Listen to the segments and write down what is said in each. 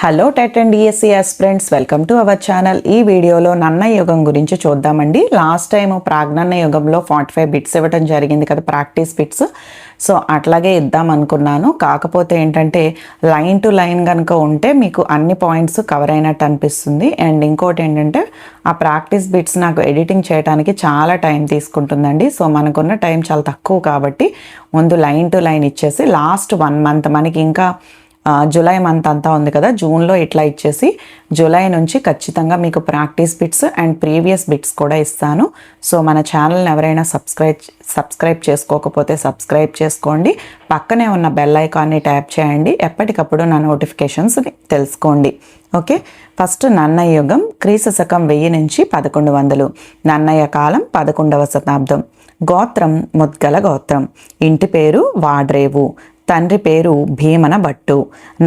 Hello TET and DSC aspirants, welcome to our channel. ఈ వీడియోలో నన్నయ యుగం గురించి చూద్దామండి. లాస్ట్ టైం ప్రాగ్నన్న యుగంలో 45 బిట్స్ ఇవ్వడం జరిగింది కదా, ప్రాక్టీస్ బిట్స్. సో అట్లాగే ఇద్దాం అనుకున్నాను. కాకపోతే ఏంటంటే లైన్ టు లైన్ కనుక ఉంటే మీకు అన్ని పాయింట్స్ కవర్ అయినట్టు అనిపిస్తుంది. అండ్ ఇంకోటి ఏంటంటే ఆ ప్రాక్టీస్ బిట్స్ నాకు ఎడిటింగ్ చేయడానికి చాలా టైం తీసుకుంటుందండి. సో మనకున్న టైం చాలా తక్కువ కాబట్టి ముందు లైన్ టు లైన్ ఇచ్చేసి లాస్ట్ 1 మంత్ మనకి ఇంకా జూలై మంత్ అంతా ఉంది కదా, జూన్లో ఇట్లా ఇచ్చేసి జూలై నుంచి ఖచ్చితంగా మీకు practice bits and previous bits కూడా ఇస్తాను. సో మన ఛానల్ని ఎవరైనా సబ్స్క్రైబ్ చేసుకోకపోతే సబ్స్క్రైబ్ చేసుకోండి. పక్కనే ఉన్న బెల్ ఐకాన్ని ట్యాప్ చేయండి. ఎప్పటికప్పుడు నా నోటిఫికేషన్స్ తెలుసుకోండి. ఓకే, ఫస్ట్ నన్నయ యుగం క్రీస్తు శకం 1000 నుంచి 1100. నన్నయ కాలం 11వ శతాబ్దం. గోత్రం ముద్గల గోత్రం. ఇంటి పేరు వాడ్రేవు. తండ్రి పేరు భీమన భట్టు.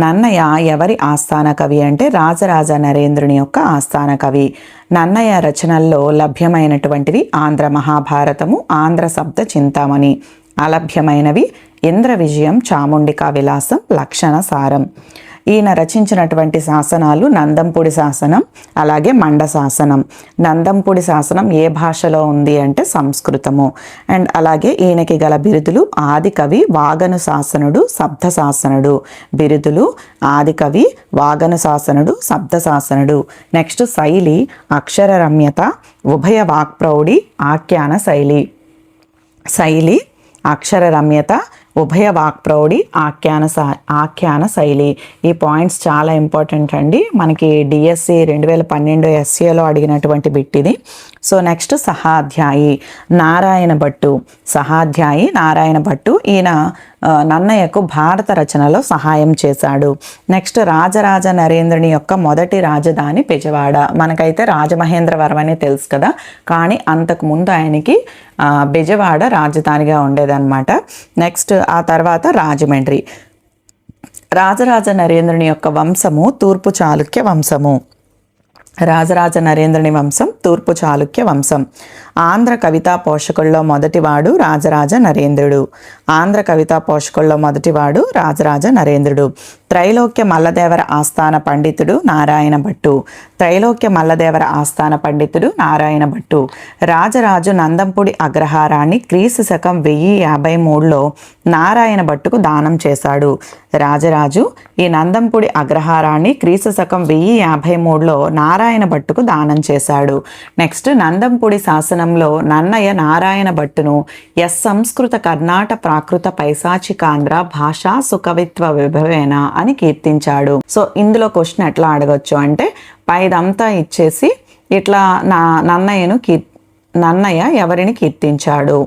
నన్నయ ఎవరి ఆస్థాన కవి అంటే రాజరాజ నరేంద్రుని యొక్క ఆస్థాన కవి. నన్నయ రచనల్లో లభ్యమైనటువంటివి ఆంధ్ర మహాభారతము, ఆంధ్ర శబ్ద చింతామణి. అలభ్యమైనవి ఇంద్ర విజయం, చాముండికా విలాసం, లక్షణ సారం. ఈయన రచించినటువంటి శాసనాలు నందంపూడి శాసనం, అలాగే మండ శాసనం. నందంపూడి శాసనం ఏ భాషలో ఉంది అంటే సంస్కృతము. అండ్ అలాగే ఈయనకి గల బిరుదులు ఆదికవి, వాగను శాసనుడు, శబ్ద శాసనుడు. బిరుదులు ఆదికవి, వాగను శాసనుడు, శబ్ద శాసనుడు. నెక్స్ట్ శైలి అక్షర రమ్యత, ఉభయ వాక్ప్రౌఢి, ఆఖ్యాన శైలి. శైలి అక్షర రమ్యత, ఉభయ వాక్ప్రౌఢి, ఆఖ్యాన శైలి. ఈ పాయింట్స్ చాలా ఇంపార్టెంట్ అండి. మనకి డిఎస్సి 2012 ఎస్ఏలో అడిగినటువంటి బిట్ ఇది. సో నెక్స్ట్ సహాధ్యాయి నారాయణ భట్టు. సహాధ్యాయి నారాయణ భట్టు ఈయన నన్నయ్యకు భారత రచనలో సహాయం చేశాడు. నెక్స్ట్ రాజరాజ నరేంద్రుని యొక్క మొదటి రాజధాని బెజవాడ. మనకైతే రాజమహేంద్రవరం అని తెలుసు కదా, కానీ అంతకుముందు ఆయనకి బెజవాడ రాజధానిగా ఉండేదన్నమాట. నెక్స్ట్ ఆ తర్వాత రాజమండ్రి. రాజరాజ నరేంద్రుని యొక్క వంశము తూర్పు చాళుక్య వంశము. రాజరాజ నరేంద్రుని వంశం తూర్పు చాళుక్య వంశం. ఆంధ్ర కవితా పోషకుల్లో మొదటివాడు రాజరాజ నరేంద్రుడు. ఆంధ్ర కవితా పోషకుల్లో మొదటివాడు రాజరాజ నరేంద్రుడు. త్రైలోక్య మల్లదేవర ఆస్థాన పండితుడు నారాయణ భట్టు. త్రైలోక్య మల్లదేవర ఆస్థాన పండితుడు నారాయణ భట్టు. రాజరాజు నందంపూడి అగ్రహారాన్ని క్రీస్తు శకం 1053లో నారాయణ భట్టుకు దానం చేశాడు. రాజరాజు ఈ నందంపూడి అగ్రహారాన్ని క్రీస్తు శకం 1053లో నారాయణ భట్టుకు దానం చేశాడు. నెక్స్ట్ నందంపూడి శాసనంలో నన్నయ నారాయణ భట్టును సంస్కృత కర్ణాట ప్రాకృత పైశాచికాంధ్ర భాషా సుకవిత్వ విభవేన అని కీర్తించాడు. సో ఇందులో క్వశ్చన్ ఎట్లా అడగచ్చు అంటే పైదంతా ఇచ్చేసి ఇట్లా నన్నయ ఎవరిని కీర్తించాడు,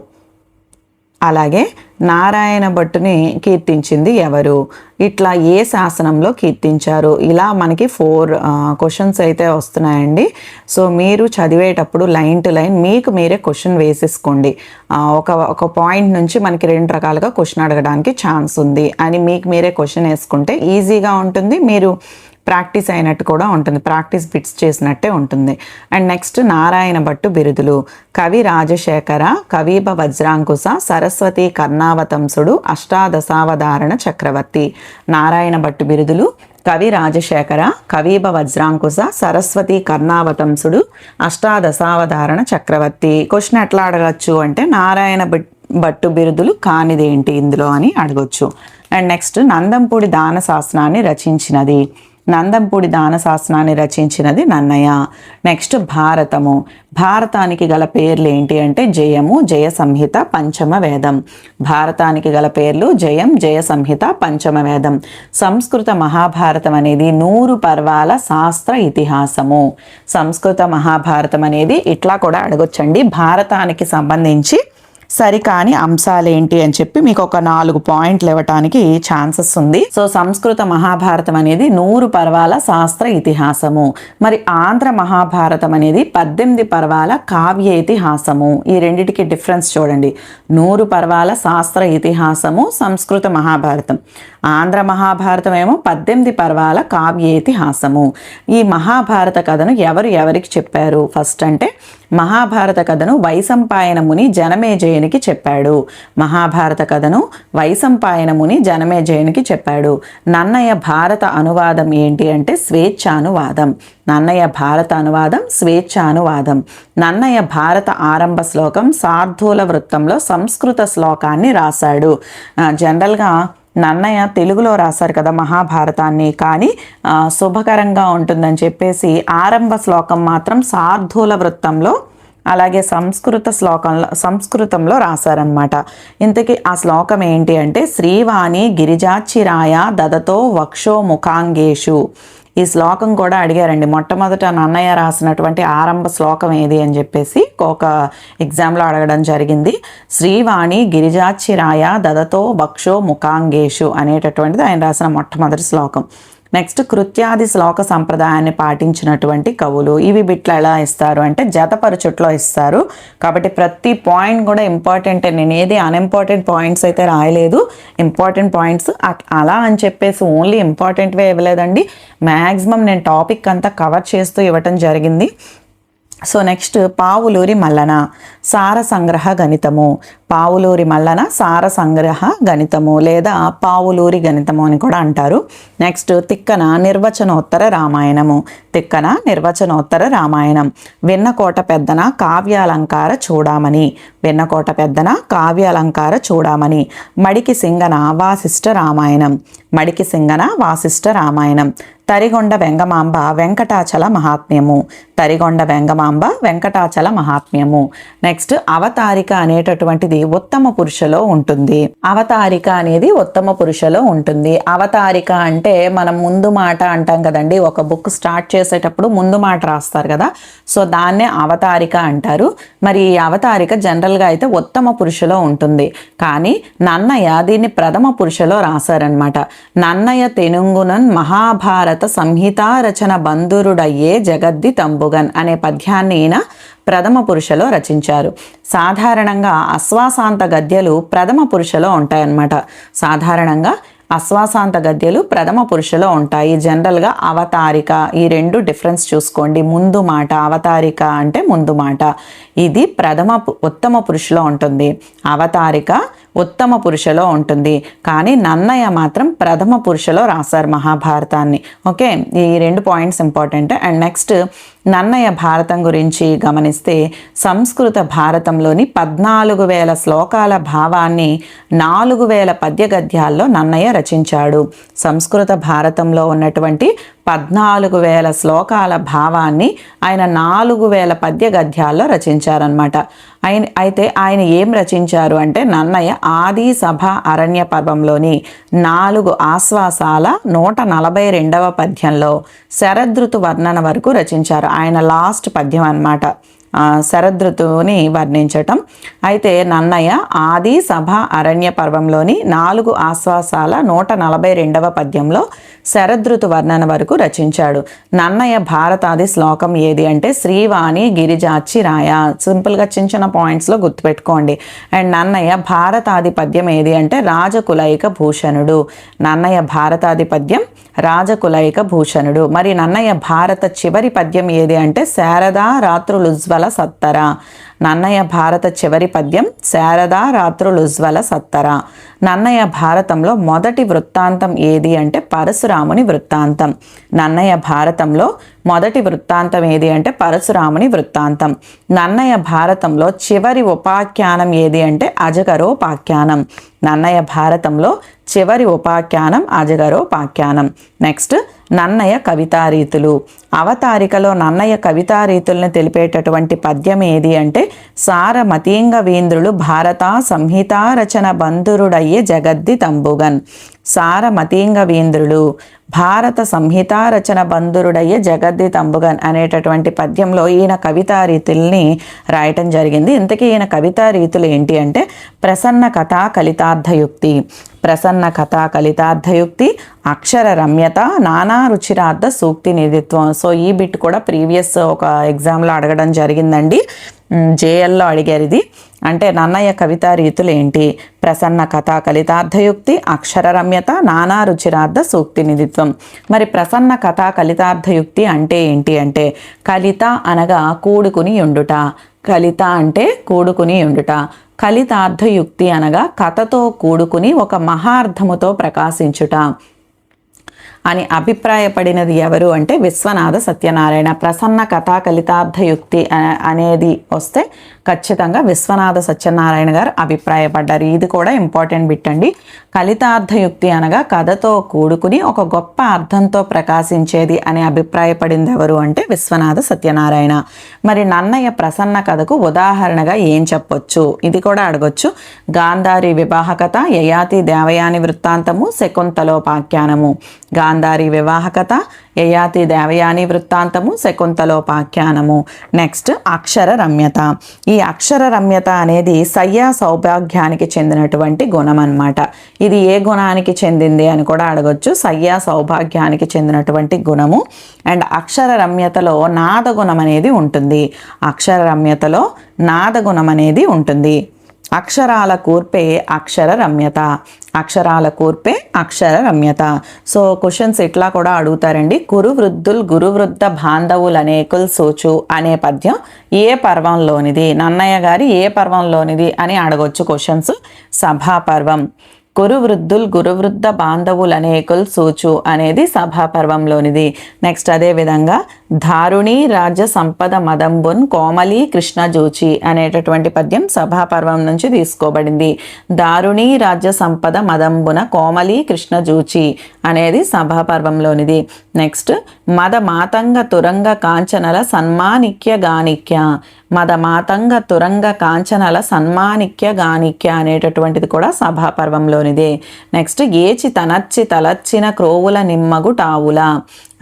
అలాగే నారాయణ భట్టుని కీర్తించింది ఎవరు, ఇట్లా ఏ శాసనంలో కీర్తించారు, ఇలా మనకి 4 క్వశ్చన్స్ అయితే వస్తున్నాయండి. సో మీరు చదివేటప్పుడు లైన్ టు లైన్ మీకు మీరే క్వశ్చన్ వేసేసుకోండి. ఒక పాయింట్ నుంచి మనకి 2 రకాలుగా క్వశ్చన్ అడగడానికి ఛాన్స్ ఉంది అని మీకు మీరే క్వశ్చన్ వేసుకుంటే ఈజీగా ఉంటుంది. మీరు ప్రాక్టీస్ అయినట్టు కూడా ఉంటుంది, ప్రాక్టీస్ బిట్స్ చేసినట్టే ఉంటుంది. అండ్ నెక్స్ట్ నారాయణ భట్టు బిరుదులు. కవి రాజశేఖర, కవీభ వజ్రాంకుశ, సరస్వతి కర్ణావతంసుడు, అష్టాదశావధారణ చక్రవర్తి. నారాయణ భట్టు బిరుదులు కవి రాజశేఖర, కవీభ వజ్రాంకుశ, సరస్వతి కర్ణావతంసుడు, అష్టాదశావధారణ చక్రవర్తి. క్వశ్చన్ ఎట్లా అడగచ్చు అంటే నారాయణ భట్టు బిరుదులు కానిదేంటి ఇందులో అని అడగొచ్చు. అండ్ నెక్స్ట్ నందంపూడి దాన శాసనాన్ని రచించినది. నందంపూడి దాన శాసనాన్ని రచించినది నన్నయ. నెక్స్ట్ భారతము. భారతానికి గల పేర్లు ఏంటి అంటే జయము, జయ సంహిత, పంచమ వేదం. భారతానికి గల పేర్లు జయం, జయ సంహిత, పంచమ వేదం. సంస్కృత మహాభారతం అనేది 100 పర్వాల శాస్త్ర ఇతిహాసము. సంస్కృత మహాభారతం అనేది ఇట్లా కూడా అడగొచ్చండి. భారతానికి సంబంధించి సరికాని అంశాలు ఏంటి అని చెప్పి మీకు ఒక 4 పాయింట్లు ఇవ్వటానికి ఛాన్సెస్ ఉంది. సో సంస్కృత మహాభారతం అనేది 100 పర్వాల శాస్త్ర ఇతిహాసము. మరి ఆంధ్ర మహాభారతం అనేది 18 పర్వాల కావ్య ఇతిహాసము. ఈ రెండిటికి డిఫరెన్స్ చూడండి. 100 పర్వాల శాస్త్ర ఇతిహాసము సంస్కృత మహాభారతం. ఆంధ్ర మహాభారతం ఏమో 18 పర్వాల కావ్య ఇతిహాసము. ఈ మహాభారత కథను ఎవరికి చెప్పారు ఫస్ట్ అంటే మహాభారత కథను వైశంపాయన ముని జనమేజయ జనమేజయునికి చెప్పాడు. మహాభారత కథను వైశంపాయన ముని జనమేజయునికి చెప్పాడు. నన్నయ్య భారత అనువాదం ఏంటి అంటే స్వేచ్ఛానువాదం. నన్నయ్య భారత అనువాదం స్వేచ్ఛానువాదం. నన్నయ్య భారత ఆరంభ శ్లోకం శార్దూల వృత్తంలో సంస్కృత శ్లోకాన్ని రాశాడు. జనరల్గా నన్నయ్య తెలుగులో రాశారు కదా మహాభారతాన్ని, కానీ శుభకరంగా ఉంటుందని చెప్పేసి ఆరంభ శ్లోకం మాత్రం శార్దూల వృత్తంలో అలాగే సంస్కృతంలో రాశారనమాట. ఇంతకీ ఆ శ్లోకం ఏంటి అంటే శ్రీవాణి గిరిజాచిరాయ దదతో వక్షో ముఖాంగేషు. ఈ శ్లోకం కూడా అడిగారండి. మొట్టమొదట నన్నయ్య రాసినటువంటి ఆరంభ శ్లోకం ఏది అని చెప్పేసి ఒక ఎగ్జామ్లో అడగడం జరిగింది. శ్రీవాణి గిరిజాచిరాయ దదతో వక్షో ముఖాంగేషు అనేటటువంటిది ఆయన రాసిన మొట్టమొదటి శ్లోకం. నెక్స్ట్ కృత్యాది శ్లోక సంప్రదాయాన్ని పాటించినటువంటి కవులు. ఇవి బిట్లు ఎలా ఇస్తారు అంటే జతపరచుట్లో ఇస్తారు. కాబట్టి ప్రతి పాయింట్ కూడా ఇంపార్టెంట్. నేను ఏది అన్ఇంపార్టెంట్ పాయింట్స్ అయితే రాయలేదు. ఇంపార్టెంట్ పాయింట్స్ అలా అని చెప్పేసి ఓన్లీ ఇంపార్టెంట్వే ఇవ్వలేదండి. మ్యాక్సిమం నేను టాపిక్ అంతా కవర్ చేస్తూ ఇవ్వటం జరిగింది. సో నెక్స్ట్ పావులూరి మల్లన సార సంగ్రహ గణితము. పావులూరి మల్లన సార సంగ్రహ గణితము లేదా పావులూరి గణితము అని కూడా అంటారు. నెక్స్ట్ తిక్కన నిర్వచనోత్తర రామాయణము. తిక్కన నిర్వచనోత్తర రామాయణం. వెన్నకోట పెద్దన కావ్యాలంకార చూడామణి. వెన్నకోట పెద్దన కావ్యాలంకార చూడామణి. మడికి సింగన వాసిష్ఠ రామాయణం. మడికి సింగన వాసిష్ఠ రామాయణం. తరిగొండ వెంగమాంబ వెంకటాచల మహాత్మ్యము. తరిగొండ వెంగమాంబ వెంకటాచల మహాత్మ్యము. నెక్స్ట్ అవతారిక అనేటటువంటిది ఉత్తమ పురుషలో ఉంటుంది. అవతారిక అనేది ఉత్తమ పురుషలో ఉంటుంది. అవతారిక అంటే మనం ముందు మాట అంటాం కదండి. ఒక బుక్ స్టార్ట్ చేసేటప్పుడు ముందు మాట రాస్తారు కదా, సో దాన్నే అవతారిక అంటారు. మరి ఈ అవతారిక జనరల్గా అయితే ఉత్తమ పురుషలో ఉంటుంది. కానీ నన్నయ్య దీన్ని ప్రథమ పురుషలో రాశారనమాట. నన్నయ్య తెనుంగునన్ మహాభారత సంహితా రచన బంధురుడయ్యే జగద్ది తంబుగన్ అనే పద్యాన్ని ఈయన ప్రథమ పురుషలో రచించారు. సాధారణంగా అశ్వాసాంత గద్యలు ప్రథమ పురుషలో ఉంటాయన్నమాట. సాధారణంగా అశ్వాసాంత గద్యలు ప్రథమ పురుషలో ఉంటాయి. జనరల్గా అవతారిక ఈ రెండు డిఫరెన్స్ చూసుకోండి. ముందు మాట అవతారిక అంటే ముందు మాట, ఇది ఉత్తమ పురుషలో ఉంటుంది. అవతారిక ఉత్తమ పురుషలో ఉంటుంది. కానీ నన్నయ్య మాత్రం ప్రథమ పురుషలో రాశారు మహాభారతాన్ని. ఓకే, ఈ రెండు points important. And next Nannaya Bharatam గురించి గమనిస్తే సంస్కృత భారతంలోని 14,000 శ్లోకాల భావాన్ని 4,000 పద్య గద్యాల్లో నన్నయ్య రచించాడు. సంస్కృత భారతంలో ఉన్నటువంటి 14,000 శ్లోకాల భావాన్ని ఆయన 4,000 పద్య గద్యాల్లో రచించారనమాట. అయితే ఆయన ఏం రచించారు అంటే నన్నయ్య ఆది సభ అరణ్య పర్వంలోని 4 ఆశ్వాసాల 142వ పద్యంలో శరదృతు వర్ణన వరకు రచించారు. ఆయన లాస్ట్ పద్యం అన్నమాట శరదృతువుని వర్ణించటం. అయితే నన్నయ్య ఆది సభ అరణ్య పర్వంలోని 4 ఆశ్వాసాల 142వ పద్యంలో శరదృతు వర్ణన వరకు రచించాడు. నన్నయ్య భారతాది శ్లోకం ఏది అంటే శ్రీవాణి గిరిజాచి రాయ. సింపుల్గా చిన్న చిన్న పాయింట్స్లో గుర్తుపెట్టుకోండి. అండ్ నన్నయ్య భారతాది పద్యం ఏది అంటే రాజకులైక భూషణుడు. నన్నయ్య భారతాది పద్యం రాజకులైక భూషణుడు. మరి నన్నయ్య భారత చివరి పద్యం ఏది అంటే శారదా రాత్రులుజ్వల సత్తర. నన్నయ్య భారత చివరి పద్యం శారదా రాత్రులుజ్వల సత్తర. నన్నయ్య భారతంలో మొదటి వృత్తాంతం ఏది అంటే పరశురాముని వృత్తాంతం. నన్నయ్య భారతంలో మొదటి వృత్తాంతం ఏది అంటే పరశురాముని వృత్తాంతం. నన్నయ్య భారతంలో చివరి ఉపాఖ్యానం ఏది అంటే అజగరోపాఖ్యానం. నన్నయ్య భారతంలో చివరి ఉపాఖ్యానం అజగరోపాఖ్యానం. నెక్స్ట్ నన్నయ్య కవితారీతులు. అవతారికలో నన్నయ్య కవితారీతులను తెలిపేటటువంటి పద్యం ఏది అంటే సారమతీంగవీంద్రులు భారత సంహితా రచన బంధురుడయ్యే జగద్ది తంబుగన్. సారమతీంగవీంద్రులు భారత సంహితా రచన బంధురుడయ్యే జగద్ది తంబుగన్ అనేటటువంటి పద్యంలో ఈయన కవితా రీతుల్ని రాయటం జరిగింది. ఇంతకీ ఈయన కవితా రీతులు ఏంటి అంటే ప్రసన్న కథా కలితార్థయుక్తి. ప్రసన్న కథా కలితార్థయుక్తి, అక్షర రమ్యత, నానా రుచిరార్థ సూక్తి నిధిత్వం. సో ఈ బిట్ కూడా ప్రీవియస్ ఒక ఎగ్జామ్లో అడగడం జరిగిందండి. జేఎల్లో అడిగారు ఇది. అంటే నన్నయ్య కవితా రీతులు ఏంటి? ప్రసన్న కథా కలితార్థయుక్తి, అక్షర రమ్యత, నానా రుచిరార్థ సూక్తి నిధిత్వం. మరి ప్రసన్న కథా కలితార్థయుక్తి అంటే ఏంటి అంటే కలిత అనగా కూడుకుని ఉండుట. కలిత అంటే కూడుకుని ఉండుట. కలితార్థయుక్తి అనగా కథతో కూడుకుని ఒక మహార్థముతో ప్రకాశించుట అని అభిప్రాయపడినది ఎవరు అంటే విశ్వనాథ సత్యనారాయణ. ప్రసన్న కథా కలితార్థయుక్తి అనేది వస్తే ఖచ్చితంగా విశ్వనాథ సత్యనారాయణ గారు అభిప్రాయపడ్డారు. ఇది కూడా ఇంపార్టెంట్ బిట్ అండి. కలితార్థయుక్తి అనగా కథతో కూడుకుని ఒక గొప్ప అర్థంతో ప్రకాశించేది అని అభిప్రాయపడింది ఎవరు అంటే విశ్వనాథ సత్యనారాయణ. మరి నన్నయ్య ప్రసన్న కథకు ఉదాహరణగా ఏం చెప్పొచ్చు, ఇది కూడా అడగొచ్చు. గాంధారి వివాహ కథ, యయాతి దేవయాని వృత్తాంతము, శకుంతలోపాఖ్యానము. గాంధారి వివాహ కథ, యయాతి దేవయాని వృత్తాంతము, శకుంతలోపాఖ్యానము. నెక్స్ట్ అక్షర రమ్యత. ఈ అక్షర రమ్యత అనేది సయ్యా సౌభాగ్యానికి చెందినటువంటి గుణం అన్నమాట. ఇది ఏ గుణానికి చెందింది అని కూడా అడగొచ్చు. సయ్యా సౌభాగ్యానికి చెందినటువంటి గుణము. అండ్ అక్షర రమ్యతలో నాదగుణం అనేది ఉంటుంది. అక్షర రమ్యతలో నాదగుణం అనేది ఉంటుంది. అక్షరాల కూర్పే అక్షర రమ్యత. అక్షరాల కూర్పే అక్షర రమ్యత. సో క్వశ్చన్స్ ఇట్లా కూడా అడుగుతారండి. కురు వృద్ధుల్ గురు వృద్ధ బాంధవులు అనేకుల్ సోచు అనే పద్యం ఏ పర్వంలోనిది, నన్నయ్య గారి ఏ పర్వంలోనిది అని అడగొచ్చు క్వశ్చన్స్. సభాపర్వం. కురు వృద్ధుల్ గురువృద్ధ బాంధవులు అనేకుల్ సూచు అనేది సభాపర్వంలోనిది. నెక్స్ట్ అదేవిధంగా దారుణి రాజ్య సంపద మదంబున్ కోమలి కృష్ణ జూచి అనేటటువంటి పద్యం సభాపర్వం నుంచి తీసుకోబడింది. దారుణి రాజ్య సంపద మదంబున కోమలి కృష్ణ జూచి అనేది సభాపర్వంలోనిది. నెక్స్ట్ మద మాతంగ తురంగ కాంచనల సన్మానిక్య గానిక్య. మద మాతంగ తురంగ కాంచనల సన్మానిక్య గానిక్య అనేటటువంటిది కూడా సభాపర్వంలోనిదే. నెక్స్ట్ ఏచి తనచ్చి తలచ్చిన క్రోవుల నిమ్మగు టావుల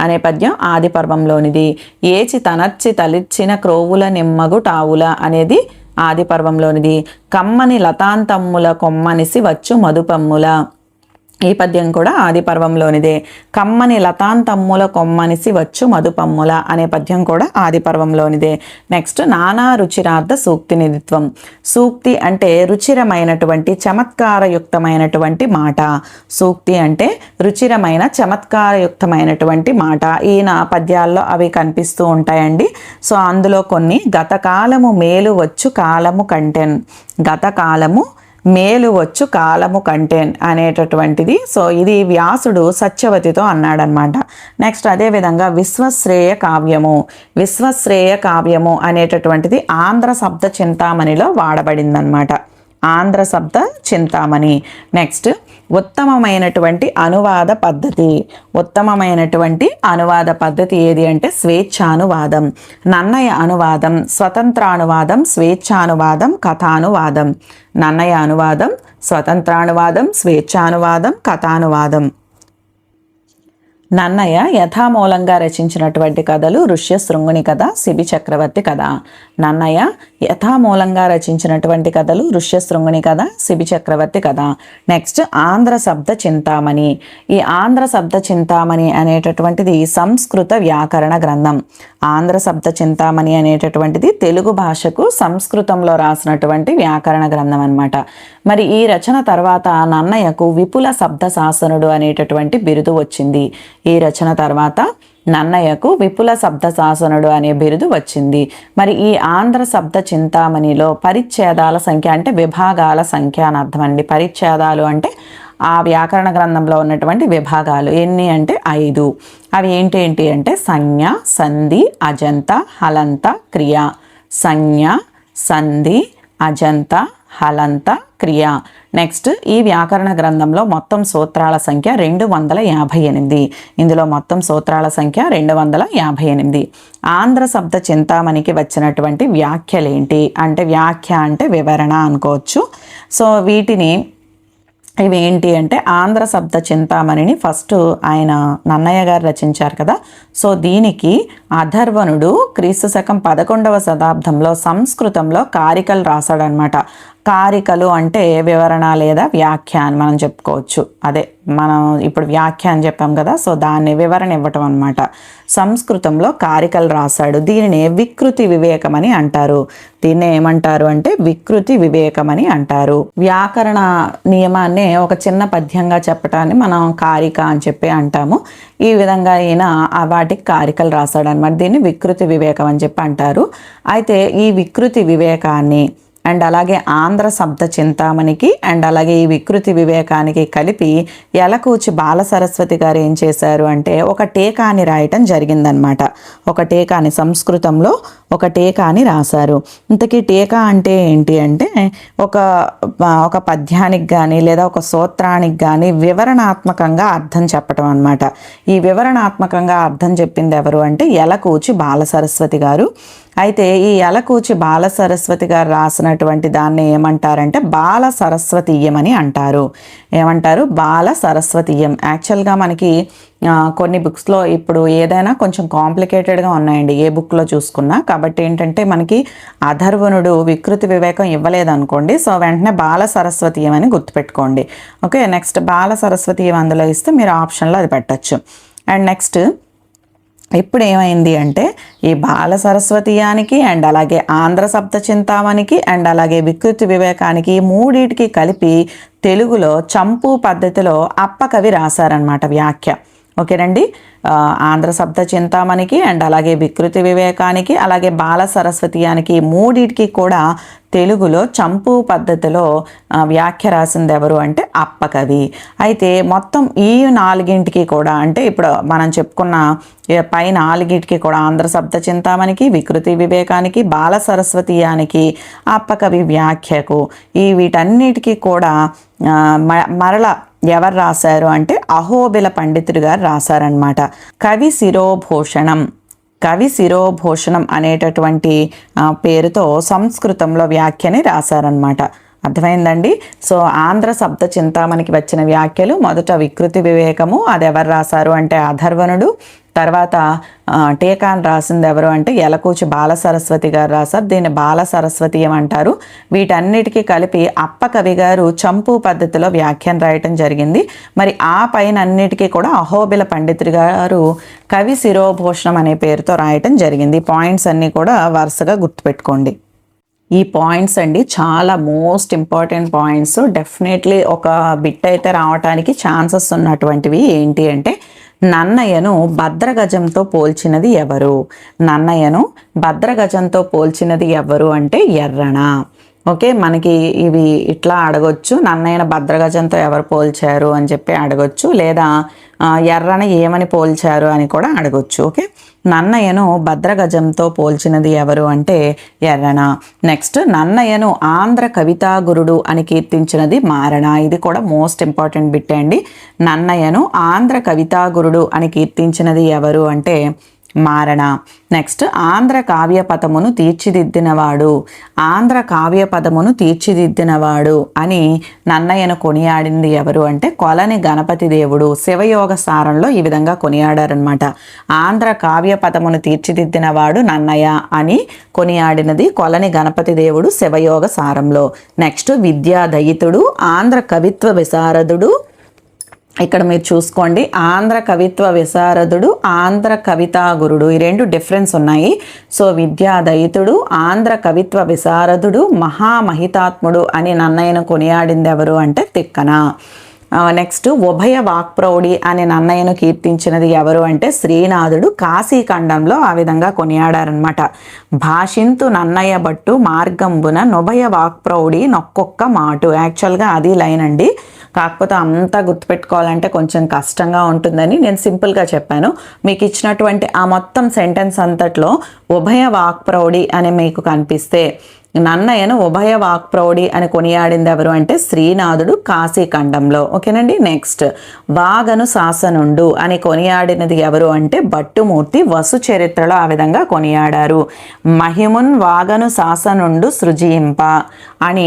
అనే పద్యం ఆది పర్వంలోనిది. ఏచి తనచ్చి తలిచ్చిన క్రోవుల నిమ్మగు టావుల అనేది ఆది పర్వంలోనిది. కమ్మని లతాంతమ్ముల కొమ్మనిసి వచ్చు మధుపమ్ముల. ఈ పద్యం కూడా ఆది పర్వంలోనిదే. కమ్మని లతాంతమ్ముల కొమ్మనిసి వచ్చు మధుపమ్ముల అనే పద్యం కూడా ఆది పర్వంలోనిదే. నెక్స్ట్ నానా రుచిరార్థ సూక్తి నిధిత్వం. సూక్తి అంటే రుచిరమైనటువంటి చమత్కారయుక్తమైనటువంటి మాట. సూక్తి అంటే రుచిరమైన చమత్కారయుక్తమైనటువంటి మాట. ఈయన పద్యాల్లో అవి కనిపిస్తూ ఉంటాయండి. సో అందులో కొన్ని గతకాలము మేలు వచ్చు కాలము కంటెన్. గతకాలము మేలు వచ్చు కాలము కంటెన్ అనేటటువంటిది. సో ఇది వ్యాసుడు సత్యవతితో అన్నాడనమాట. నెక్స్ట్ అదేవిధంగా విశ్వశ్రేయ కావ్యము. విశ్వశ్రేయ కావ్యము అనేటటువంటిది ఆంధ్ర శబ్ద చింతామణిలో వాడబడిందనమాట. ఆంధ్ర శబ్ద చింతామణి. నెక్స్ట్ ఉత్తమమైనటువంటి అనువాద పద్ధతి. ఉత్తమమైనటువంటి అనువాద పద్ధతి ఏది అంటే స్వేచ్ఛానువాదం. నన్నయ్య అనువాదం స్వతంత్రానువాదం, స్వేచ్ఛానువాదం, కథానువాదం. నన్నయ్య అనువాదం స్వతంత్రానువాదం, స్వేచ్ఛానువాదం, కథానువాదం. నన్నయ్య యథామూలంగా రచించినటువంటి కథలు ఋష్యశృంగుని కథ, శిబి చక్రవర్తి కథ. నన్నయ్య యథామూలంగా రచించినటువంటి కథలు ఋష్యశృంగుని కథ, శిబి చక్రవర్తి కథ. నెక్స్ట్ ఆంధ్ర శబ్ద చింతామణి. ఈ ఆంధ్ర శబ్ద చింతామణి అనేటటువంటిది సంస్కృత వ్యాకరణ గ్రంథం. ఆంధ్ర శబ్ద చింతామణి అనేటటువంటిది తెలుగు భాషకు సంస్కృతంలో రాసినటువంటి వ్యాకరణ గ్రంథం అన్నమాట. మరి ఈ రచన తర్వాత నన్నయ్యకు విపుల శబ్ద శాసనుడు అనేటటువంటి బిరుదు వచ్చింది. ఈ రచన తర్వాత నన్నయ్యకు విపుల శబ్ద శాసనుడు అనే బిరుదు వచ్చింది. మరి ఈ ఆంధ్ర శబ్ద చింతామణిలో పరిచ్ఛేదాల సంఖ్య అంటే విభాగాల సంఖ్య అని అర్థం అండి. పరిచ్ఛేదాలు అంటే ఆ వ్యాకరణ గ్రంథంలో ఉన్నటువంటి విభాగాలు ఎన్ని అంటే 5. అవి ఏంటి అంటే సంజ్ఞ, సంధి, అజంత, హలంత, క్రియ. సంజ్ఞ, సంధి, అజంత, హలంత, క్రియ. నెక్స్ట్ ఈ వ్యాకరణ గ్రంథంలో మొత్తం సూత్రాల సంఖ్య 258. ఇందులో మొత్తం సూత్రాల సంఖ్య 258. ఆంధ్ర శబ్ద చింతామణికి వచ్చినటువంటి వ్యాఖ్యలేంటి అంటే వ్యాఖ్య అంటే వివరణ అనుకోవచ్చు. సో వీటిని ఇవి ఏంటి అంటే ఆంధ్ర శబ్ద చింతామణిని ఫస్ట్ ఆయన నన్నయ్య గారు రచించారు కదా. సో దీనికి అధర్వణుడు క్రీస్తు శకం 11వ శతాబ్దంలో సంస్కృతంలో కారికలు రాశాడనమాట. కారికలు అంటే వివరణ లేదా వ్యాఖ్య అని మనం చెప్పుకోవచ్చు. అదే మనం ఇప్పుడు వ్యాఖ్య అని చెప్పాం కదా, సో దాన్ని వివరణ ఇవ్వటం అనమాట. సంస్కృతంలో కారికలు రాశాడు. దీనిని వికృతి వివేకం అని అంటారు. దీన్ని ఏమంటారు అంటే వికృతి వివేకం అని అంటారు. వ్యాకరణ నియమాన్ని ఒక చిన్న పద్యంగా చెప్పటాన్ని మనం కారిక అని చెప్పి అంటాము. ఈ విధంగా ఈయన వాటికి కారికలు రాశాడు అనమాట. దీన్ని వికృతి వివేకం అని చెప్పి అంటారు. అయితే ఈ వికృతి వివేకాన్ని అండ్ అలాగే ఆంధ్ర శబ్ద చింతామణికి అండ్ అలాగే ఈ వికృతి వివేకానికి కలిపి యలకూచి బాల సరస్వతి గారు ఏం చేశారు అంటే ఒక టీకాని రాయటం జరిగిందనమాట. ఒక టీకాని సంస్కృతంలో ఒక టీకాని రాశారు. ఇంతకీ టీకా అంటే ఏంటి అంటే ఒక పద్యానికి కానీ లేదా ఒక సూత్రానికి కానీ వివరణాత్మకంగా అర్థం చెప్పటం అనమాట. ఈ వివరణాత్మకంగా అర్థం చెప్పింది ఎవరు అంటే యలకూచి బాల సరస్వతి గారు. అయితే ఈ యలకూచి బాల సరస్వతి గారు రాసినటువంటి దాన్ని ఏమంటారంటే బాల సరస్వతీయం అని అంటారు. ఏమంటారు? బాల సరస్వతీయం. యాక్చువల్గా మనకి కొన్ని బుక్స్లో ఇప్పుడు ఏదైనా కొంచెం కాంప్లికేటెడ్గా ఉన్నాయండి ఏ బుక్లో చూసుకున్నా. కాబట్టి ఏంటంటే మనకి అధర్వణుడు వికృతి వివేకం ఇవ్వలేదనుకోండి, సో వెంటనే బాల సరస్వతీయం అని గుర్తుపెట్టుకోండి. ఓకే, నెక్స్ట్ బాల సరస్వతీయం అందులో ఇస్తే మీరు ఆప్షన్లో అది పెట్టచ్చు. అండ్ నెక్స్ట్ ఇప్పుడు ఏమైంది అంటే ఈ బాల సరస్వతీయానికి అండ్ అలాగే ఆంధ్ర శబ్ద చింతామణికి అండ్ అలాగే వికృతి వివేకానికి మూడింటికి కలిపి తెలుగులో చంపు పద్ధతిలో అప్పకవి రాశారనమాట వ్యాఖ్య. ఓకేనండి, ఆంధ్ర శబ్ద చింతామణికి అండ్ అలాగే వికృతి వివేకానికి అలాగే బాల సరస్వతీయానికి మూడింటికి కూడా తెలుగులో చంపు పద్ధతిలో వ్యాఖ్య రాసింది ఎవరు అంటే అప్పకవి. అయితే మొత్తం ఈ నాలుగింటికి కూడా అంటే ఇప్పుడు మనం చెప్పుకున్న పై నాలుగింటికి కూడా ఆంధ్ర శబ్ద చింతామణికి వికృతి వివేకానికి బాల సరస్వతీయానికి అప్పకవి వ్యాఖ్యకు వీటన్నిటికీ కూడా మరల ఎవరు రాశారు అంటే అహోబిల పండితుడు గారు రాశారనమాట. కవి శిరోభూషణం. కవి శిరోభూషణం అనేటటువంటి పేరుతో సంస్కృతంలో వ్యాఖ్యని రాశారనమాట. అర్థమైందండి? సో ఆంధ్ర శబ్ద చింతామణికి వచ్చిన వ్యాఖ్యలు మొదట వికృతి వివేకము, అది ఎవరు రాశారు అంటే అధర్వణుడు. తర్వాత టీకాన్ రాసింది ఎవరు అంటే యలకూచి బాల సరస్వతి గారు రాశారు. దీన్ని బాల సరస్వతీయం అంటారు. వీటన్నిటికీ కలిపి అప్పకవి గారు చంపు పద్ధతిలో వ్యాఖ్యానం రాయటం జరిగింది. మరి ఆ పైన అన్నిటికీ కూడా అహోబిల పండితుడు గారు కవి శిరోభూషణం అనే పేరుతో రాయటం జరిగింది. పాయింట్స్ అన్నీ కూడా వరుసగా గుర్తుపెట్టుకోండి. ఈ పాయింట్స్ అండి చాలా మోస్ట్ ఇంపార్టెంట్ పాయింట్స్. డెఫినెట్లీ ఒక బిట్ అయితే రావటానికి ఛాన్సెస్ ఉన్నటువంటివి. ఏంటి అంటే నన్నయ్యను భద్రగజంతో పోల్చినది ఎవరు? నన్నయ్యను భద్రగజంతో పోల్చినది ఎవరు అంటే ఎర్రన. ఓకే, మనకి ఇవి ఇట్లా అడగొచ్చు, నన్నయ్యను భద్రగజంతో ఎవరు పోల్చారు అని చెప్పి అడగొచ్చు, లేదా ఎర్రన ఏమని పోల్చారు అని కూడా అడగొచ్చు. ఓకే, నన్నయ్యను భద్రగజంతో పోల్చినది ఎవరు అంటే ఎర్రన. నెక్స్ట్ నన్నయ్యను ఆంధ్ర కవితా గురుడు అని కీర్తించినది మారణ. ఇది కూడా మోస్ట్ ఇంపార్టెంట్ బిట్ అండి. నన్నయ్యను ఆంధ్ర కవితా గురుడు అని కీర్తించినది ఎవరు అంటే మారణ. నెక్స్ట్ ఆంధ్ర కావ్య పదమును తీర్చిదిద్దినవాడు. ఆంధ్ర కావ్య పదమును తీర్చిదిద్దినవాడు అని నన్నయ్యను కొనియాడింది ఎవరు అంటే కొలని గణపతి దేవుడు. శివయోగ సారంలో ఈ విధంగా కొనియాడారనమాట. ఆంధ్ర కావ్య పదమును తీర్చిదిద్దినవాడు నన్నయ్య అని కొనియాడినది కొలని గణపతి దేవుడు శివయోగ సారంలో. నెక్స్ట్ విద్యాదయితుడు, ఆంధ్ర కవిత్వ విశారదుడు. ఇక్కడ మీరు చూసుకోండి, ఆంధ్ర కవిత్వ విశారదుడు, ఆంధ్ర కవితా గురుడు, ఈ రెండు డిఫరెన్స్ ఉన్నాయి. సో విద్యాదయితుడు, ఆంధ్ర కవిత్వ విశారదుడు, మహామహితాత్ముడు అని నన్నయ్యను కొనియాడింది ఎవరు అంటే తిక్కన. నెక్స్ట్ ఉభయ వాక్ప్రౌఢి అని నన్నయ్యను కీర్తించినది ఎవరు అంటే శ్రీనాథుడు. కాశీఖండంలో ఆ విధంగా కొనియాడారనమాట. భాషింతు నన్నయ్య బట్టు మార్గంబున నుభయ వాక్ప్రౌఢి నొక్కొక్క మాటు. యాక్చువల్గా అది లైన్ అండి, కాకపోతే అంతా గుర్తుపెట్టుకోవాలంటే కొంచెం కష్టంగా ఉంటుందని నేను సింపుల్గా చెప్పాను. మీకు ఇచ్చినటువంటి ఆ మొత్తం సెంటెన్స్ అంతట్లో ఉభయ వాక్ప్రౌఢి అని మీకు కనిపిస్తే నన్నయ్యను ఉభయ వాక్ప్రౌఢి అని కొనియాడింది ఎవరు అంటే శ్రీనాథుడు కాశీఖండంలో. ఓకేనండి. నెక్స్ట్ వాగను శాసనుండు అని కొనియాడినది ఎవరు అంటే భట్టుమూర్తి వసు చరిత్రలో ఆ విధంగా కొనియాడారు. మహిమున్ వాగను శాసనుండు సృజింప అని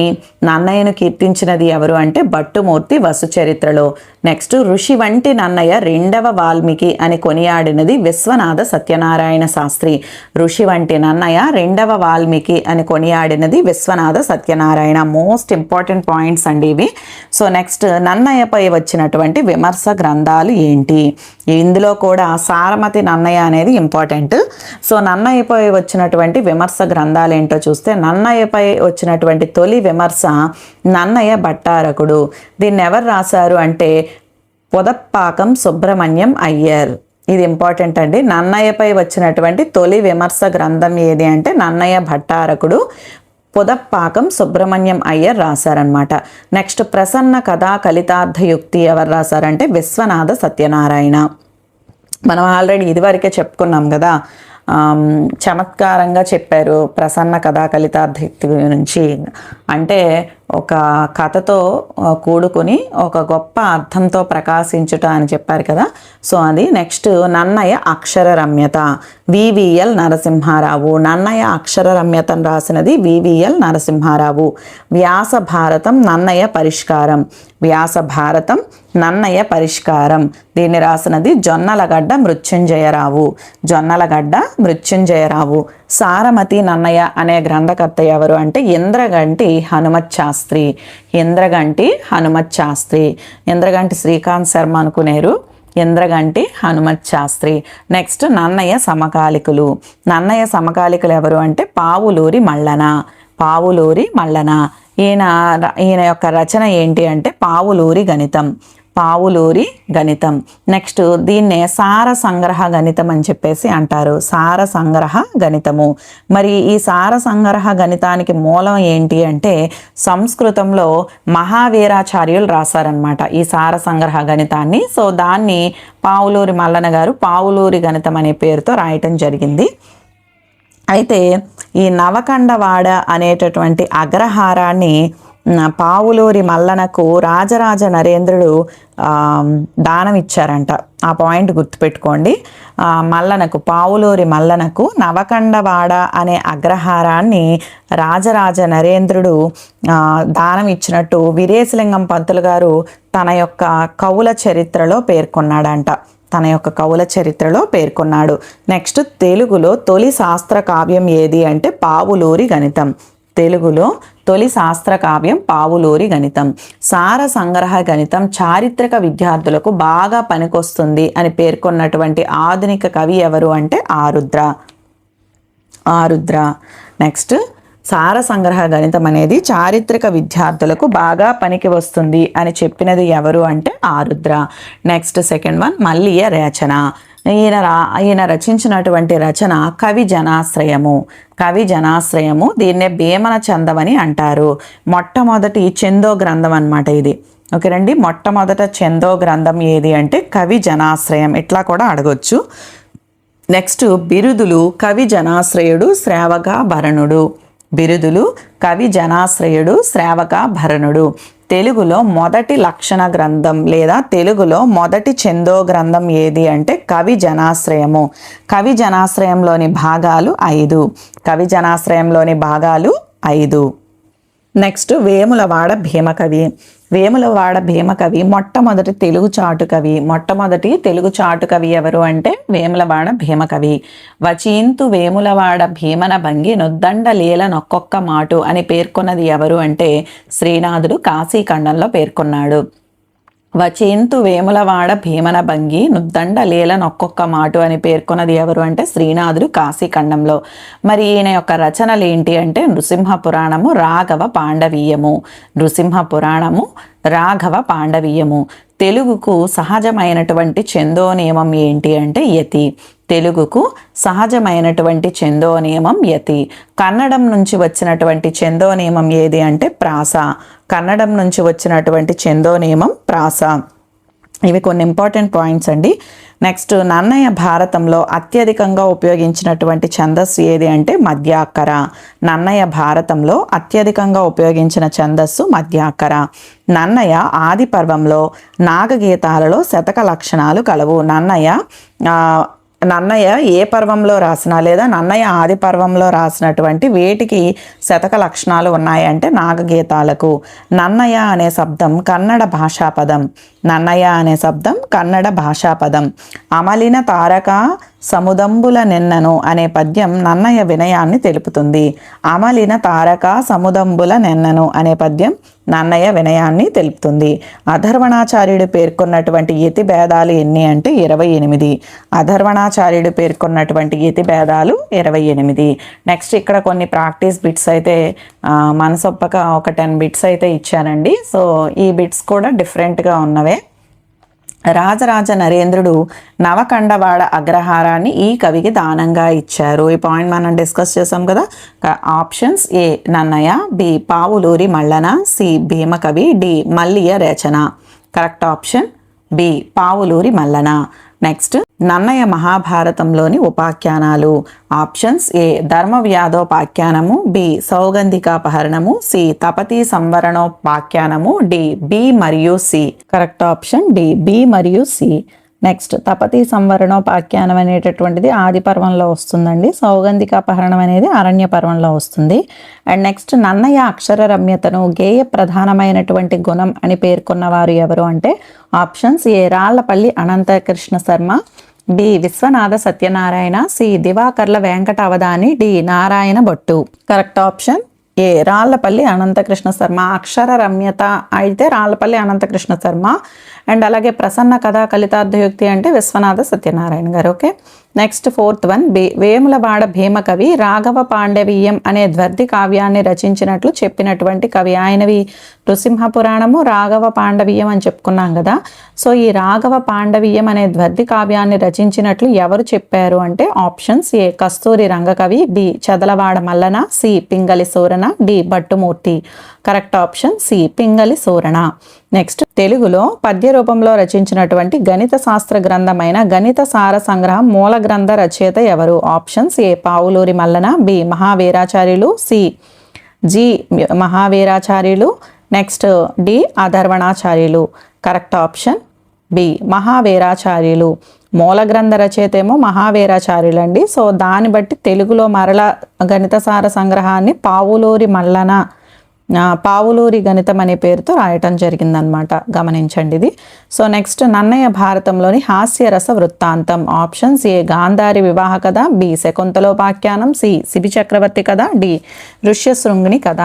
నన్నయ్యను కీర్తించినది ఎవరు అంటే భట్టుమూర్తి వసు చరిత్రలో. నెక్స్ట్ ఋషి వంటి నన్నయ్య రెండవ వాల్మీకి అని కొనియాడినది విశ్వనాథ సత్యనారాయణ శాస్త్రి. ఋషి వంటి నన్నయ్య రెండవ వాల్మీకి అని కొనియాడినది మాట్లాడినది Vishwanatha Satyanarayana. Most important points అండి ఇవి. సో నెక్స్ట్ నన్నయ్యపై వచ్చినటువంటి విమర్శ గ్రంథాలు ఏంటి? ఇందులో కూడా సారమతి నన్నయ్య అనేది ఇంపార్టెంట్. సో నన్నయ్యపై వచ్చినటువంటి విమర్శ గ్రంథాలు ఏంటో చూస్తే, నన్నయ్యపై వచ్చినటువంటి తొలి విమర్శ నన్నయ్య భట్టారకుడు. దీన్ని ఎవరు రాశారు అంటే పొదప్పాకం సుబ్రహ్మణ్యం అయ్యర్. ఇది ఇంపార్టెంట్ అండి. నన్నయ్యపై వచ్చినటువంటి తొలి విమర్శ గ్రంథం ఏది అంటే నన్నయ్య భట్టారకుడు, పొదప్పాకం సుబ్రహ్మణ్యం అయ్యర్ రాశారనమాట. నెక్స్ట్ ప్రసన్న కథా కలితార్థయుక్తి ఎవరు రాశారంటే విశ్వనాథ సత్యనారాయణ. మనం ఆల్రెడీ ఇదివరకే చెప్పుకున్నాం కదా, చమత్కారంగా చెప్పారు ప్రసన్న కథా కలితార్థయుక్తి గురించి. అంటే ఒక కథతో కూడుకుని ఒక గొప్ప అర్థంతో ప్రకాశించుట అని చెప్పారు కదా. సో అది. నెక్స్ట్ నన్నయ్య అక్షర రమ్యత, వివిఎల్ నరసింహారావు. నన్నయ్య అక్షర రమ్యతను రాసినది వివిఎల్ నరసింహారావు. వ్యాస భారతం నన్నయ్య పరిష్కారం, వ్యాస భారతం నన్నయ్య పరిష్కారం. దీన్ని రాసినది జొన్నలగడ్డ మృత్యుంజయరావు, జొన్నలగడ్డ మృత్యుంజయరావు. సారమతి నన్నయ్య అనే గ్రంథకర్త ఎవరు అంటే ఇంద్రగంటి హనుమత్ శాస్త్రి, ఇంద్రగంటి హనుమత్ శాస్త్రి. ఇంద్రగంటి శ్రీకాంత్ శర్మ అనుకునేరు, ఇంద్రగంటి హనుమత్ శాస్త్రి. నెక్స్ట్ నన్నయ్య సమకాలికులు. నన్నయ్య సమకాలికులు ఎవరు అంటే పావులూరి మల్లన, పావులూరి మల్లన. ఈయన యొక్క రచన ఏంటి అంటే పావులూరి గణితం, పావులూరి గణితం. నెక్స్ట్ దీన్నే సార సంగ్రహ గణితం అని చెప్పేసి అంటారు, సార సంగ్రహ గణితము. మరి ఈ సార సంగ్రహ గణితానికి మూలం ఏంటి అంటే సంస్కృతంలో మహావీరాచార్యులు రాశారనమాట ఈ సార సంగ్రహ గణితాన్ని. సో దాన్ని పావులూరి మల్లన గారు పావులూరి గణితం అనే పేరుతో రాయటం జరిగింది. అయితే ఈ నవకండవాడ అనేటటువంటి అగ్రహారాన్ని పావులూరి మల్లనకు రాజరాజ నరేంద్రుడు దానం ఇచ్చారంట. ఆ పాయింట్ గుర్తుపెట్టుకోండి. మల్లనకు, పావులూరి మల్లనకు నవకండవాడ అనే అగ్రహారాన్ని రాజరాజ నరేంద్రుడు దానం ఇచ్చినట్టు వీరేశలింగం పంతులు గారు తన యొక్క కవుల చరిత్రలో పేర్కొన్నాడంట, తన యొక్క కవుల చరిత్రలో పేర్కొన్నాడు. నెక్స్ట్ తెలుగులో తొలి శాస్త్ర కావ్యం ఏది అంటే పావులూరి గణితం. తెలుగులో తొలి శాస్త్ర కావ్యం పావులూరి గణితం. సార సంగ్రహ గణితం చారిత్రక విద్యార్థులకు బాగా పనికొస్తుంది అని పేర్కొన్నటువంటి ఆధునిక కవి ఎవరు అంటే ఆరుద్ర, ఆరుద్ర. నెక్స్ట్ సార సంగ్రహ గణితం అనేది చారిత్రక విద్యార్థులకు బాగా పనికి వస్తుంది అని చెప్పినది ఎవరు అంటే Arudra. Next second one Malliya Rechana. ఈయన రచించినటువంటి రచన కవి జనాశ్రయము, కవి జనాశ్రయము. దీన్నే భీమన చందమని అంటారు. మొట్టమొదటి చందో గ్రంథం అన్నమాట ఇది. ఓకేనండి, మొట్టమొదట చందో గ్రంథం ఏది అంటే కవి జనాశ్రయం. ఇట్లా కూడా అడగొచ్చు. నెక్స్ట్ బిరుదులు కవి జనాశ్రయుడు, శ్రావకాభరణుడు. బిరుదులు కవి జనాశ్రయుడు, శ్రావకాభరణుడు. తెలుగులో మొదటి లక్షణ గ్రంథం లేదా తెలుగులో మొదటి చందో గ్రంథం ఏది అంటే కవి జనాశ్రయము. కవి జనాశ్రయంలోని భాగాలు 5, కవి జనాశ్రయంలోని భాగాలు 5. నెక్స్ట్ వేములవాడ భీమకవి. వేములవాడ భీమకవి మొట్టమొదటి తెలుగు చాటు కవి. మొట్టమొదటి తెలుగు చాటు కవి ఎవరు అంటే వేములవాడ భీమకవి. వచీంతు వేములవాడ భీమన భంగి నొద్దండ లీల నొక్కొక్క మాటు అని పేర్కొన్నది ఎవరు అంటే శ్రీనాథుడు కాశీఖండంలో పేర్కొన్నాడు. వచేంతు వేములవాడ భీమన భంగి నుద్దండ లీల నొక్కొక్క మాటు అని పేర్కొన్నది ఎవరు అంటే శ్రీనాథుడు కాశీఖండంలో. మరి ఈయన యొక్క రచనలు ఏంటి అంటే నృసింహ పురాణము, రాఘవ పాండవీయము. నృసింహ పురాణము, రాఘవ పాండవీయము. తెలుగుకు సహజమైనటువంటి ఛందో నియమం ఏంటి అంటే యతి. తెలుగుకు సహజమైనటువంటి ఛందో నియమం యతి. కన్నడం నుంచి వచ్చినటువంటి ఛందో నియమం ఏది అంటే ప్రాస. కన్నడం నుంచి వచ్చినటువంటి ఛందో నియమం ప్రాస. ఇవి కొన్ని ఇంపార్టెంట్ పాయింట్స్ అండి. నెక్స్ట్ నన్నయ్య భారతంలో అత్యధికంగా ఉపయోగించినటువంటి ఛందస్సు ఏది అంటే మధ్యాక్కర. నన్నయ్య భారతంలో అత్యధికంగా ఉపయోగించిన ఛందస్సు మధ్యాక్కర. నన్నయ్య ఆది పర్వంలో నాగగీతాలలో శతక లక్షణాలు కలవు. నన్నయ్య ఏ పర్వంలో రాసినా లేదా నన్నయ్య ఆది పర్వంలో రాసినటువంటి వేటికి శతక లక్షణాలు ఉన్నాయంటే నాగగీతాలకు. నన్నయ్య అనే శబ్దం కన్నడ భాషాపదం. నన్నయ్య అనే శబ్దం కన్నడ భాషాపదం. అమలిన తారక సముదంబుల నెన్నను అనే పద్యం నన్నయ్య వినయాన్ని తెలుపుతుంది. అమలిన తారక సముదంబుల నెన్నను అనే పద్యం నన్నయ్య వినయాన్ని తెలుపుతుంది. అధర్వణాచార్యుడు పేర్కొన్నటువంటి యతి భేదాలు ఎన్ని అంటే 28. అధర్వణాచార్యుడు పేర్కొన్నటువంటి యతి భేదాలు 28. నెక్స్ట్ ఇక్కడ కొన్ని ప్రాక్టీస్ బిట్స్ అయితే మనసొప్పక ఒక 10 బిట్స్ అయితే ఇచ్చానండి. సో ఈ బిట్స్ కూడా డిఫరెంట్గా ఉన్నవే. రాజరాజ నరేంద్రుడు నవకండవాడ అగ్రహారాన్ని ఈ కవికి దానంగా ఇచ్చారు. ఈ పాయింట్ మనం డిస్కస్ చేసాం కదా. Options: A Nannaya, B Pavuluri Mallana, C Bhimakavi, D Malliya Rechana. Correct option B Pavuluri Mallana. Next Nannaya మహాభారతంలోని ఉపాఖ్యానాలు. ఆప్షన్స్: ఏ ధర్మవ్యాధోపాఖ్యానము, బి సౌగంధికాపహరణము, సి తపతి సంవరణోపాఖ్యానము, డి బి మరియు C. Correct option D B మరియు సి. నెక్స్ట్ తపతి సంవరణోపాఖ్యానం అనేటటువంటిది ఆది పర్వంలో వస్తుందండి. సౌగంధికాపహరణం అనేది అరణ్య పర్వంలో వస్తుంది. అండ్ నెక్స్ట్ నన్నయ్య అక్షర రమ్యతను గేయ ప్రధానమైనటువంటి గుణం అని పేర్కొన్న వారు ఎవరు అంటే options: A Rallapalli Anantakrishna Sharma, B Vishwanatha Satyanarayana, C Divakarla Venkata Avadhani, D Narayana Bhattu. Correct option A Rallapalli Anantakrishna Sharma. అక్షర రమ్యత అయితే రాళ్లపల్లి అనంతకృష్ణ శర్మ. అండ్ అలాగే ప్రసన్న కథా కలితార్థయుక్తి అంటే విశ్వనాథ సత్యనారాయణ గారు. Okay. Next 4th one, Vemulawada Bhimakavi Raghava Pandaviyam అనే ద్వర్ది కావ్యాన్ని రచించినట్లు చెప్పినటువంటి కవి. ఆయనవి నృసింహ పురాణము, రాఘవ పాండవీయం అని చెప్పుకున్నాం కదా. సో ఈ రాఘవ పాండవీయం అనే ద్వర్ది కావ్యాన్ని రచించినట్లు ఎవరు చెప్పారు అంటే options: A Kasturi Rangakavi, B Chadalavada Mallana, C Pingali Surana, D Bhattumurthy. Correct option C Pingali Surana. Next తెలుగులో పద్య రూపంలో రచించినటువంటి గణిత శాస్త్ర గ్రంథమైన గణిత సార సంగ్రహం మూల గ్రంథ రచయిత ఎవరు? Options: A Pavuluri Mallana, B Mahaviracharyulu, C G Mahaviracharyulu, next D Atharvanacharyulu. Correct option B Mahaviracharyulu. మూల గ్రంథ రచయిత ఏమో మహావీరాచార్యులు అండి. సో దాన్ని బట్టి తెలుగులో మరల గణిత సార సంగ్రహాన్ని పావులూరి గణితం అనే పేరుతో రాయటం జరిగిందనమాట. గమనించండి ఇది. సో నెక్స్ట్ నన్నయ్య భారతంలోని హాస్యరస వృత్తాంతం. ఆప్షన్స్: ఏ గాంధారి వివాహ కథ, బి శకుంతలోపాఖ్యానం, సి శిబి చక్రవర్తి కథ, డి ఋష్యశృంగిని కథ.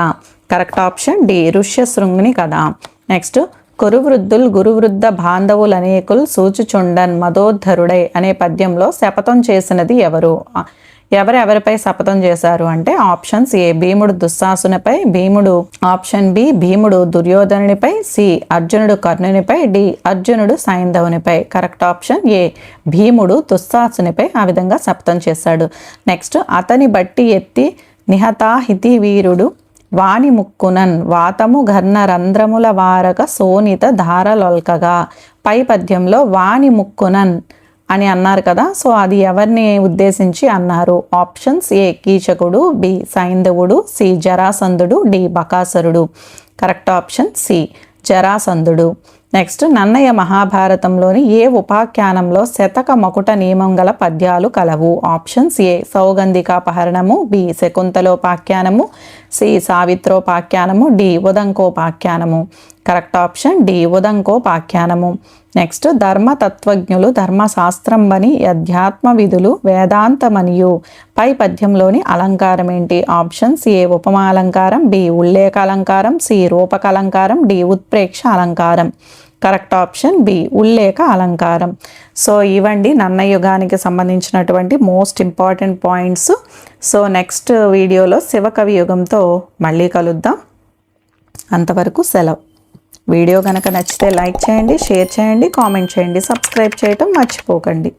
కరెక్ట్ ఆప్షన్ డి ఋష్యశృంగిని కథ. నెక్స్ట్ కురువృద్ధుల్ గురువృద్ధ బాంధవులు అనేకుల్ సూచుచుండన్ మదోద్ధరుడై అనే పద్యంలో శపథం చేసినది ఎవరు? ఎవరెవరిపై శపథం చేశారు అంటే ఆప్షన్స్: ఏ భీముడు దుశ్శాసునిపై, ఆప్షన్ బి భీముడు దుర్యోధనునిపై, సి అర్జునుడు కర్ణునిపై, డి అర్జునుడు సైంధవునిపై. కరెక్ట్ ఆప్షన్ ఏ భీముడు దుశ్శాసునిపై ఆ విధంగా శపథం చేశాడు. నెక్స్ట్ అతని బట్టి ఎత్తి నిహతాహితి వీరుడు వాణి ముక్కునన్ వాతము ఘర్ణ రంధ్రముల వారక సోనిత ధారలొల్కగా. పై పద్యంలో వాణి ముక్కునన్ అని అన్నారు కదా. సో అది ఎవరిని ఉద్దేశించి అన్నారు? ఆప్షన్స్: ఏ కీచకుడు, బి సైంధవుడు, సి జరాసంధుడు, డి బకాసురుడు. కరెక్ట్ ఆప్షన్ సి జరాసంధుడు. నెక్స్ట్ నన్నయ్య మహాభారతంలోని ఏ ఉపాఖ్యానంలో శతక మకుట నియమం గల పద్యాలు కలవు? ఆప్షన్స్: ఏ సౌగంధికాపహరణము, బి శకుంతలోపాఖ్యానము, సి సావిత్రోపాఖ్యానము, డి ఉదంకోపాఖ్యానము. కరెక్ట్ ఆప్షన్ డి ఉదంకోపాఖ్యానము. నెక్స్ట్ ధర్మతత్వజ్ఞులు ధర్మశాస్త్రంబని అధ్యాత్మ విధులు వేదాంతమనియు పై పద్యంలోని అలంకారం ఏంటి? ఆప్షన్స్: ఏ ఉపమాలంకారం, బి ఉల్లేఖ అలంకారం, సి రూపక అలంకారం, డి ఉత్ప్రేక్ష అలంకారం. కరెక్ట్ ఆప్షన్ బి ఉల్లేఖ అలంకారం. సో ఇవండి నన్నయ్య యుగానికి సంబంధించినటువంటి most important points. So next వీడియోలో శివకవి యుగంతో మళ్ళీ కలుద్దాం. అంతవరకు సెలవు. వీడియో కనుక నచ్చితే లైక్ చేయండి, షేర్ చేయండి, కామెంట్ చేయండి, సబ్స్క్రైబ్ చేయటం మర్చిపోకండి.